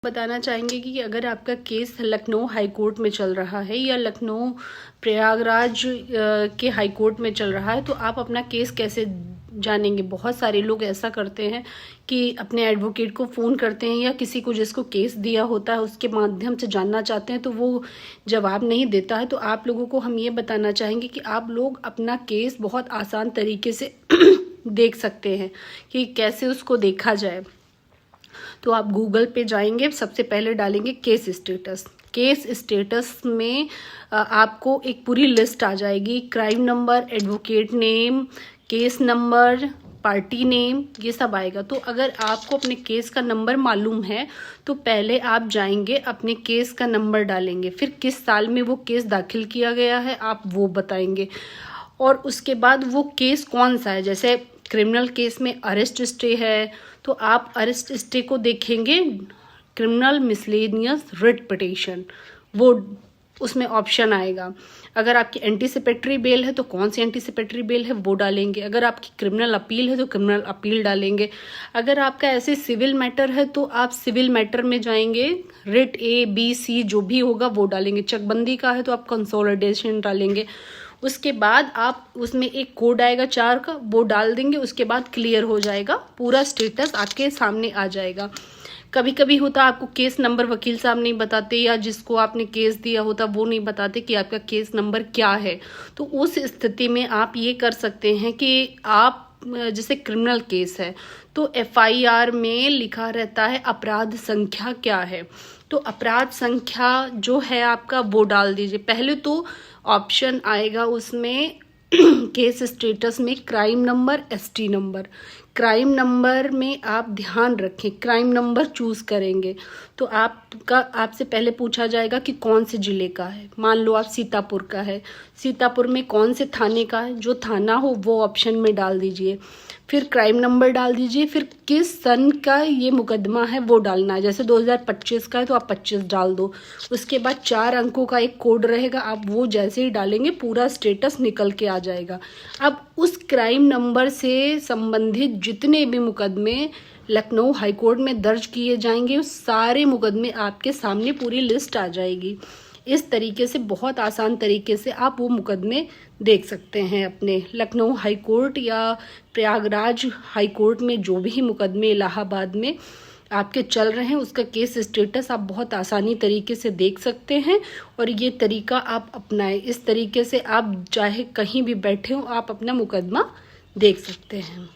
बताना चाहेंगे कि अगर आपका केस लखनऊ हाई कोर्ट में चल रहा है या लखनऊ प्रयागराज के हाई कोर्ट में चल रहा है तो आप अपना केस कैसे जानेंगे। बहुत सारे लोग ऐसा करते हैं कि अपने एडवोकेट को फ़ोन करते हैं या किसी को जिसको केस दिया होता है उसके माध्यम से जानना चाहते हैं तो वो जवाब नहीं देता है। तो आप लोगों को हम ये बताना चाहेंगे कि आप लोग अपना केस बहुत आसान तरीके से देख सकते हैं कि कैसे उसको देखा जाए। तो आप गूगल पे जाएंगे, सबसे पहले डालेंगे केस स्टेटस। केस स्टेटस में आपको एक पूरी लिस्ट आ जाएगी, crime number, advocate name, case number, party name, ये सब आएगा। तो अगर आपको अपने केस का नंबर मालूम है तो पहले आप जाएंगे अपने केस का नंबर डालेंगे, फिर किस साल में वो केस दाखिल किया गया है आप वो बताएंगे, और उसके बाद वो केस कौन सा है। जैसे क्रिमिनल केस में अरेस्ट स्टे है तो आप अरेस्ट स्टे को देखेंगे, क्रिमिनल मिसलेनियस रिट पिटीशन, वो उसमें ऑप्शन आएगा। अगर आपकी एंटीसिपेटरी बेल है तो कौन सी एंटीसिपेटरी बेल है वो डालेंगे। अगर आपकी क्रिमिनल अपील है तो क्रिमिनल अपील डालेंगे। अगर आपका ऐसे सिविल मैटर है तो आप सिविल मैटर में जाएंगे, रिट A B C जो भी होगा वो डालेंगे। चकबंदी का है तो आप कंसोलिडेशन डालेंगे। उसके बाद आप उसमें एक कोड आएगा 4 का, वो डाल देंगे। उसके बाद क्लियर हो जाएगा, पूरा स्टेटस आपके सामने आ जाएगा। कभी कभी होता आपको केस नंबर वकील साहब नहीं बताते या जिसको आपने केस दिया होता वो नहीं बताते कि आपका केस नंबर क्या है। तो उस स्थिति में आप ये कर सकते हैं कि आप जैसे क्रिमिनल केस है तो FIR में लिखा रहता है अपराध संख्या क्या है, तो अपराध संख्या जो है आपका वो डाल दीजिए। पहले तो ऑप्शन आएगा उसमें केस स्टेटस में crime number, ST number. Crime number में आप ध्यान रखें, क्राइम नंबर चूज करेंगे तो आपसे पहले पूछा जाएगा कि कौन से जिले का है। मान लो आप सीतापुर का है, सीतापुर में कौन से थाने का है, जो थाना हो वो ऑप्शन में डाल दीजिए। फिर क्राइम नंबर डाल दीजिए, फिर किस सन का ये मुकदमा है वो डालना है। जैसे 2025 का है तो आप 25 डाल दो। उसके बाद 4 अंकों का एक कोड रहेगा, आप वो जैसे ही डालेंगे पूरा स्टेटस निकल के आ जाएगा। अब उस क्राइम नंबर से संबंधित जितने भी मुकदमे लखनऊ हाईकोर्ट में दर्ज किए जाएंगे उस सारे मुकदमे आपके सामने पूरी लिस्ट आ जाएगी। इस तरीके से बहुत आसान तरीके से आप वो मुकदमे देख सकते हैं अपने लखनऊ हाई कोर्ट या प्रयागराज हाई कोर्ट में जो भी मुकदमे इलाहाबाद में आपके चल रहे हैं उसका केस स्टेटस आप बहुत आसानी तरीके से देख सकते हैं। और ये तरीका आप अपनाएं, इस तरीके से आप चाहे कहीं भी बैठे हो आप अपना मुकदमा देख सकते हैं।